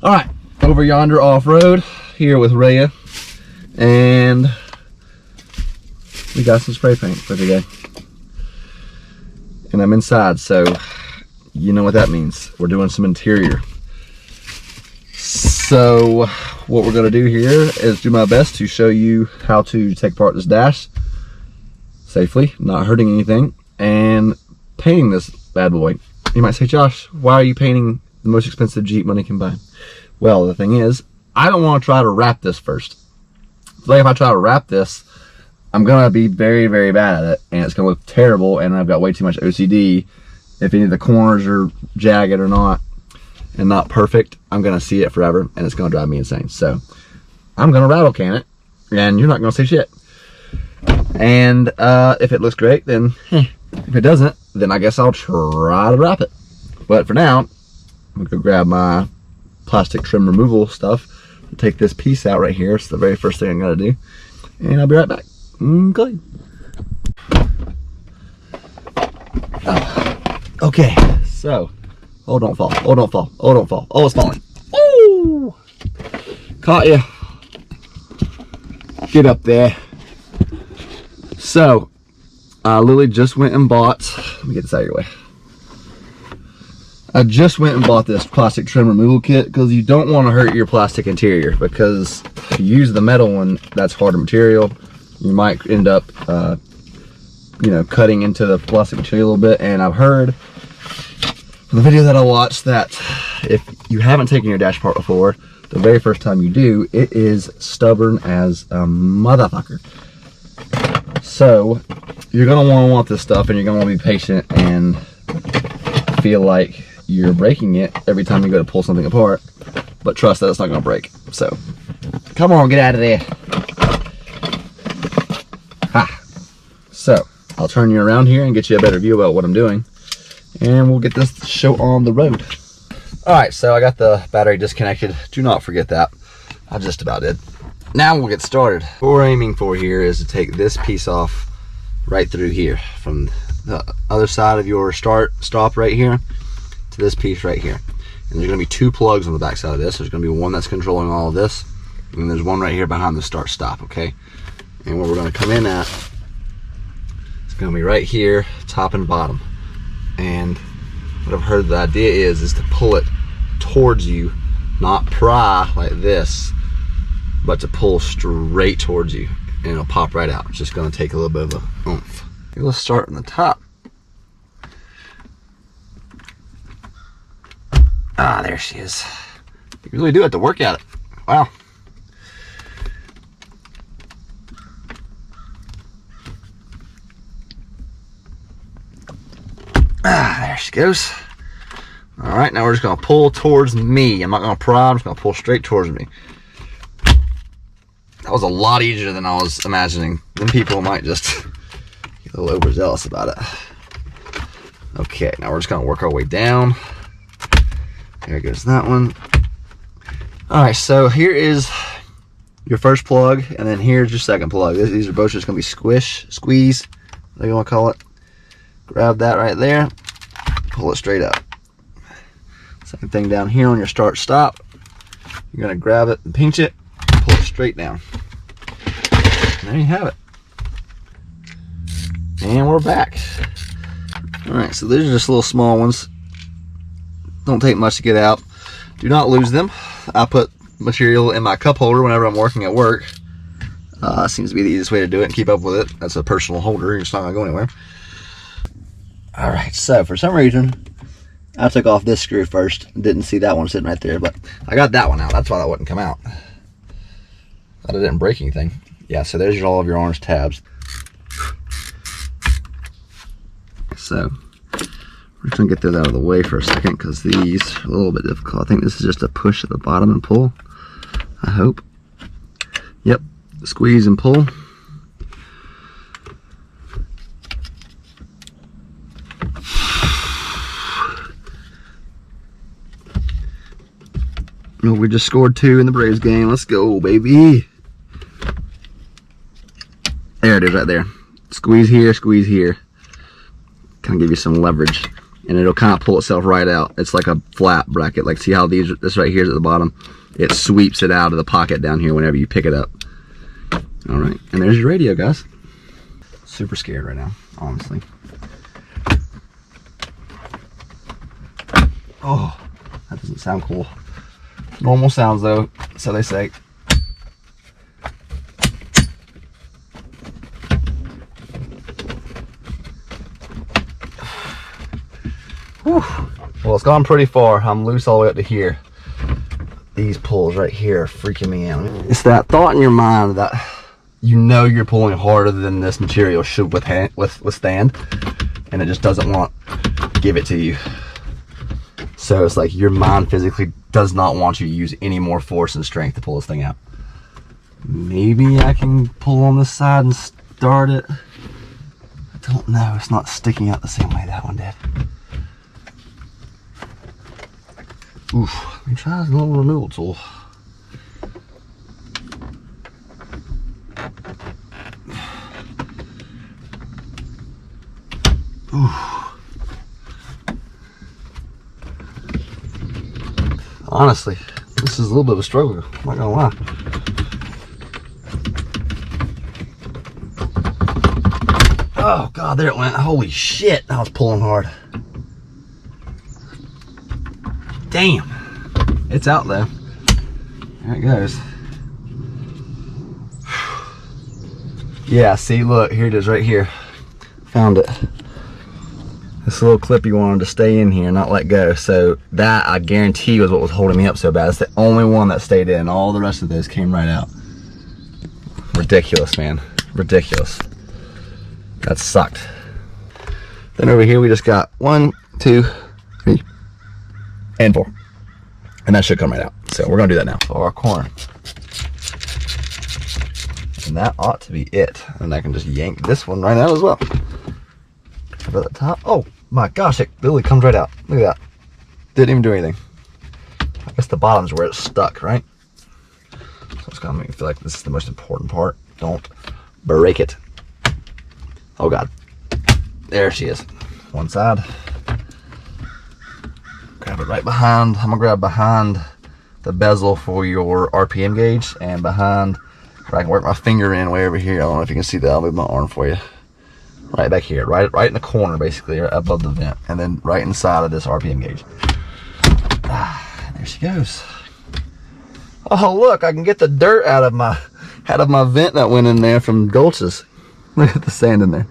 All right, over yonder off-road here with Rhea, and we got some spray paint for today. And I'm inside, so you know what that means. We're doing some interior. So what we're gonna do here is do my best to show you how to take apart this dash safely, not hurting anything, and painting this bad boy. You might say, Josh, why are you painting the most expensive Jeep money can buy? Well, the thing is, I don't want to try to wrap this first. Like if I try to wrap this, I'm gonna be very, very bad at it, and it's gonna look terrible, and I've got way too much OCD. If any of the corners are jagged or not, and not perfect, I'm gonna see it forever, and it's gonna drive me insane. So I'm gonna rattle can it, and you're not gonna say shit. And if it looks great, then if it doesn't, then I guess I'll try to wrap it. But for now, I'm gonna go grab my plastic trim removal stuff to take this piece out right here. It's the very first thing I'm gonna do, and I'll be right back. Okay. Okay, so, oh, don't fall, oh, don't fall, oh, don't fall, oh, it's falling. Woo! Caught you. Get up there. So, Lily just went and bought, let me get this out of your way. I just went and bought this plastic trim removal kit because you don't want to hurt your plastic interior, because if you use the metal one, that's harder material. You might end up, you know, cutting into the plastic material a little bit. And I've heard from the video that I watched that if you haven't taken your dash apart before, the very first time you do, it is stubborn as a motherfucker. So you're gonna want this stuff, and you're gonna want to be patient and feel like you're breaking it every time you go to pull something apart, but trust that it's not gonna break. So come on, get out of there. Ha. So I'll turn you around here and get you a better view about what I'm doing, and we'll get this show on the road. All right, so I got the battery disconnected. Do not forget that. I just about did. Now we'll get started. What we're aiming for here is to take this piece off right through here, from the other side of your stop right here to this piece right here. And there's gonna be two plugs on the back side of this. There's gonna be one that's controlling all of this, and then there's one right here behind the start stop, okay? And where we're gonna come in at, it's gonna be right here, top and bottom. And what I've heard the idea is to pull it towards you, not pry like this, but to pull straight towards you, and it'll pop right out. It's just gonna take a little bit of a oomph. Let's start on the top. Ah, there she is. You really do have to work at it. Wow. Ah, there she goes. All right, now we're just gonna pull towards me. I'm not gonna pry, I'm just gonna pull straight towards me. That was a lot easier than I was imagining. Then people might just get a little overzealous about it. Okay, now we're just gonna work our way down. There goes that one. All right, so here is your first plug, and then here's your second plug. These are both just gonna be squeeze, whatever you wanna call it. Grab that right there, pull it straight up. Same thing down here on your start stop. You're gonna grab it and pinch it, pull it straight down. And there you have it. And we're back. All right, so these are just little small ones. Don't take much to get out. Do not lose them. I put material in my cup holder whenever I'm working at work. Seems to be the easiest way to do it and keep up with it. That's a personal holder. It's not gonna go anywhere. All right, so for some reason, I took off this screw first. Didn't see that one sitting right there, but I got that one out. That's why that wouldn't come out. Thought it didn't break anything. Yeah, so there's all of your orange tabs. So we're just gonna get those out of the way for a second, because these are a little bit difficult. I think this is just a push at the bottom and pull, I hope. Yep, squeeze and pull. Oh, we just scored 2 in the Braves game. Let's go, baby. There it is right there. Squeeze here, kind of give you some leverage. and it'll kind of pull itself right out. It's like a flat bracket. Like, see how this right here is at the bottom? It sweeps it out of the pocket down here whenever you pick it up. All right, and there's your radio, guys. Super scared right now, honestly. Oh, that doesn't sound cool. Normal sounds though, so they say. Whew. Well, it's gone pretty far. I'm loose all the way up to here. These pulls right here are freaking me out. It's that thought in your mind that you know you're pulling harder than this material should withstand, and it just doesn't want to give it to you. So it's like your mind physically does not want you to use any more force and strength to pull this thing out. Maybe I can pull on this side and start it. I don't know. It's not sticking out the same way that one did. Oof. Let me try this little removal tool. Oof. Honestly, this is a little bit of a struggle, I'm not gonna lie. Oh God, there it went. Holy shit, I was pulling hard. Damn, it's out though. There it goes. Yeah, see, look, here it is right here. Found it. This little clip you wanted to stay in here, not let go. So that, I guarantee, was what was holding me up so bad. It's the only one that stayed in. All the rest of those came right out. Ridiculous, man. Ridiculous. That sucked. Then over here we just got 1, 2, 3, and 4. And that should come right out. So we're gonna do that now for our corner. And that ought to be it. And I can just yank this one right out as well. About the top. Oh my gosh, it literally comes right out. Look at that. Didn't even do anything. I guess the bottom's where it's stuck, right? So it's gonna make me feel like this is the most important part. Don't break it. Oh God. There she is. One side. Grab it right behind. I'm gonna grab behind the bezel for your RPM gauge, and behind where I can work my finger in way over here. I don't know if you can see that. I'll move my arm for you. Right back here, right in the corner, basically, right above the vent, and then right inside of this RPM gauge. There she goes. Oh look, I can get the dirt out of my vent that went in there from Gulch's. Look at the sand in there.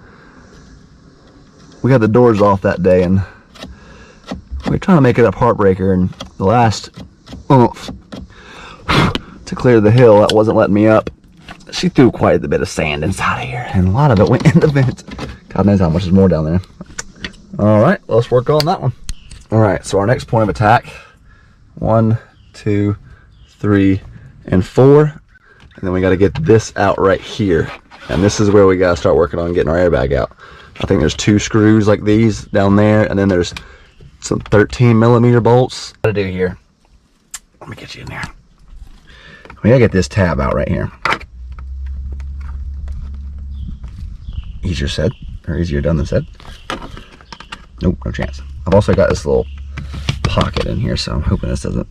We had the doors off that day, and we were trying to make it up heartbreaker, and the last oomph to clear the hill that wasn't letting me up, she threw quite a bit of sand inside of here, and a lot of it went in the vent. God knows how much is more down there. All right, let's work on that one. All right, so our next point of attack, 1, 2, 3, and 4, and then we got to get this out right here, and this is where we got to start working on getting our airbag out. I think there's 2 screws like these down there, and then there's some 13mm bolts. What to do here? Let me get you in there. We gotta get this tab out right here. Easier said, or easier done than said. Nope, no chance. I've also got this little pocket in here, so I'm hoping this doesn't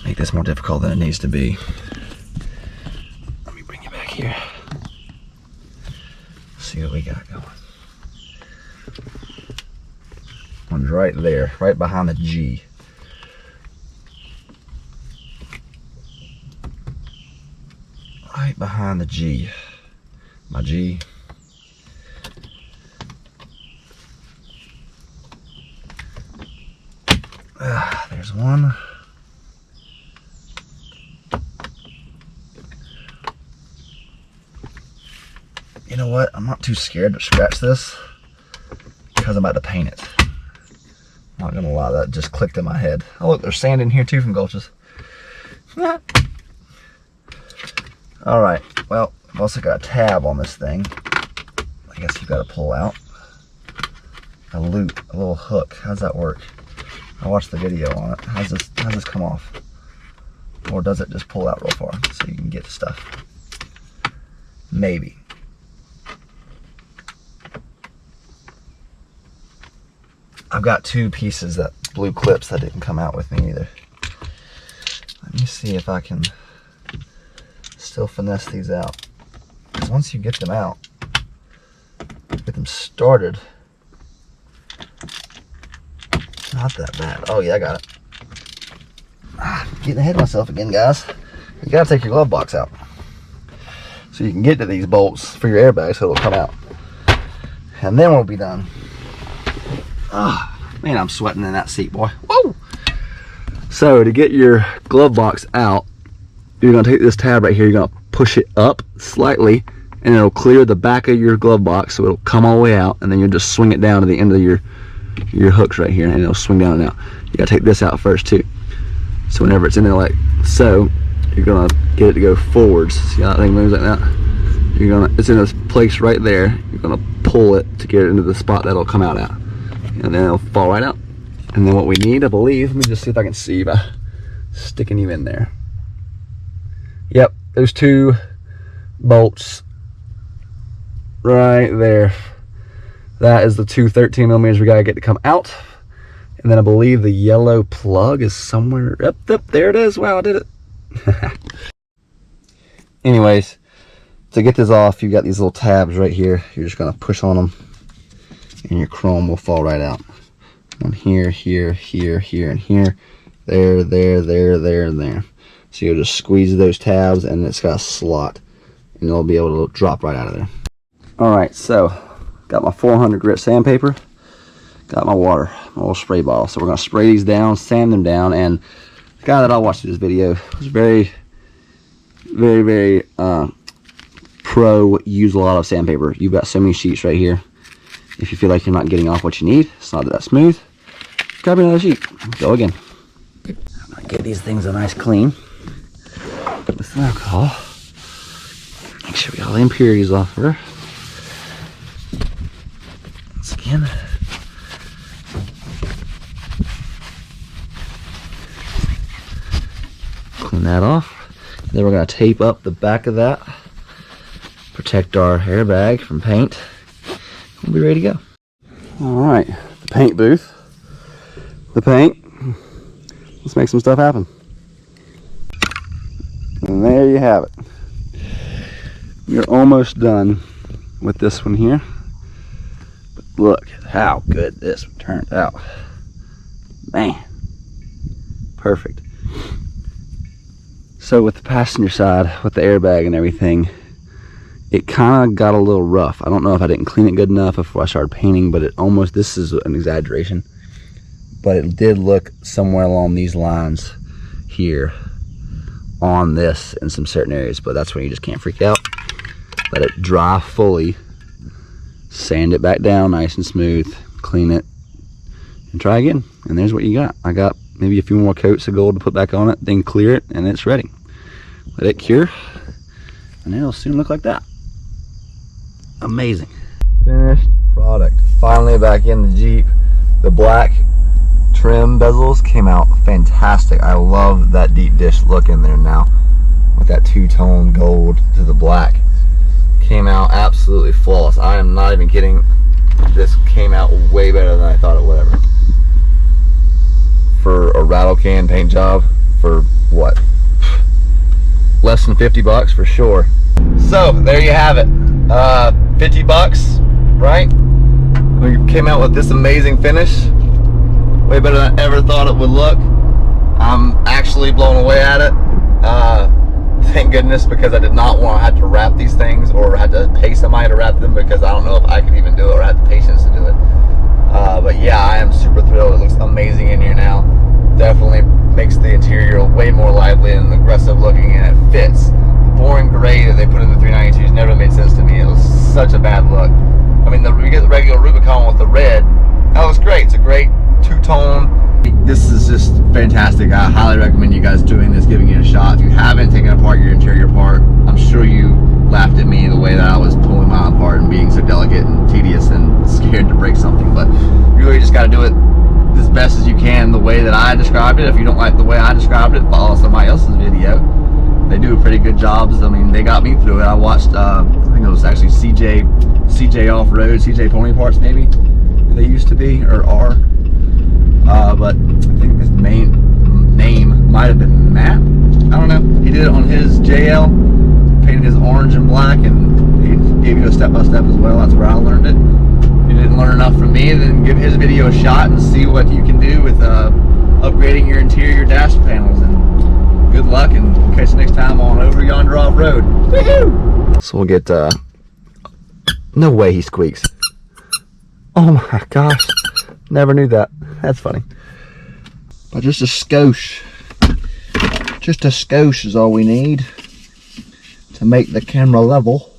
make this more difficult than it needs to be. Let me bring you back here. See what we got going. One's right there, right behind the G. Right behind the G. My G. There's one. You know what? I'm not too scared to scratch this because I'm about to paint it. Not gonna lie, that just clicked in my head. Oh look, there's sand in here too from Gulch's. All right, well, I've also got a tab on this thing. I guess you've got to pull out a loop, a little hook. How's that work? I watched the video on it. How's this come off? Or does it just pull out real far so you can get the stuff? Maybe. I've got 2 pieces, that blue clips that didn't come out with me either. Let me see if I can still finesse these out. Because once you get them out, get them started, it's not that bad. Oh yeah, I got it. Getting ahead of myself again, guys. You gotta take your glove box out so you can get to these bolts for your airbag so it'll come out. And then we'll be done. Ah, man, I'm sweating in that seat, boy. Whoa! So to get your glove box out, you're gonna take this tab right here, you're gonna push it up slightly, and it'll clear the back of your glove box, so it'll come all the way out, and then you'll just swing it down to the end of your hooks right here, and it'll swing down and out. You gotta take this out first too. So whenever it's in there like so, you're gonna get it to go forwards. See how that thing moves like that? It's in this place right there. You're gonna pull it to get it into the spot that'll come out at. And then it'll fall right out. And then what we need, I believe, let me just see if I can see by sticking you in there. Yep, there's 2 bolts right there. That is the 2 13mm we gotta get to come out. And then I believe the yellow plug is somewhere up there. It is. Wow, I did it. Anyways, to get this off, you got these little tabs right here. You're just gonna push on them, and your chrome will fall right out. One here, here, here, here, and here. There, there, there, there, and there. So you'll just squeeze those tabs, and it's got a slot, and it'll be able to drop right out of there. All right, so got my 400 grit sandpaper. Got my water, my little spray bottle. So we're gonna spray these down, sand them down, and the guy that I watched this video was very pro, use a lot of sandpaper. You've got so many sheets right here. If you feel like you're not getting off what you need, it's not that smooth, grab another sheet, go again. I'm gonna get these things a nice clean with some alcohol. Make sure we got all the impurities off of her. Once again. Clean that off. Then we're going to tape up the back of that, protect our airbag from paint. We'll be ready to go. Alright, the paint booth. The paint. Let's make some stuff happen. And there you have it. We're almost done with this one here. But look at how good this turned out. Man, perfect. So with the passenger side, with the airbag and everything, it kind of got a little rough. I don't know if I didn't clean it good enough before I started painting, but it almost, this is an exaggeration, but it did look somewhere along these lines here on this in some certain areas. But that's when you just can't freak out. Let it dry fully, sand it back down nice and smooth, clean it, and try again. And there's what you got. I got maybe a few more coats of gold to put back on it, then clear it, and it's ready. Let it cure, and it'll soon look like that. Amazing. Finished product. Finally back in the Jeep. The black trim bezels came out fantastic. I love that deep dish look in there now with that two-tone gold to the black. Came out absolutely flawless. I am not even kidding. This came out way better than I thought it would ever. For a rattle can paint job, for what? Less than 50 bucks for sure. So there you have it. 50 bucks, right? We came out with this amazing finish. Way better than I ever thought it would look. I'm actually blown away at it. Thank goodness, because I did not want to have to wrap these things or had to pay somebody to wrap them, because I don't know if I could even do it or have the patience to do it. But yeah, I am super thrilled. It looks amazing in here now. Definitely makes the interior way more lively and aggressive looking, and it fits. The boring gray that they put in the 392s never made sense to me. It was such a bad look. I mean, we get the regular Rubicon with the red. That looks great. It's a great two-tone. This is just fantastic. I highly recommend you guys doing this, giving it a shot. If you haven't taken apart your interior part, I'm sure you laughed at me the way that I was pulling mine apart and being so delicate and tedious and scared to break something. But you really just got to do it as best as you can the way that I described it. If you don't like the way I described it, follow somebody else's video. They do a pretty good job. I mean, they got me through it. I watched, I think it was actually CJ Off-Road, CJ Pony Parts maybe, they used to be, or are. it on his JL, painted his orange and black, and he gave you a step-by-step as well. That's where I learned it. If you didn't learn enough from me, then give his video a shot and see what you can do with upgrading your interior dash panels. And good luck, and catch you next time on Over Yonder Off-Road. Woohoo! So we'll get, no way he squeaks. Oh my gosh, never knew that. That's funny. But just a skosh. Just a skosh is all we need to make the camera level.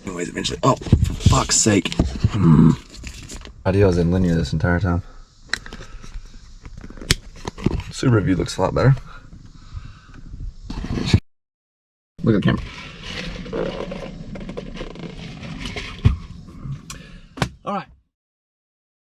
Anyways, eventually, oh, for fuck's sake. Idea was in linear this entire time. Subaru view looks a lot better. Look at the camera.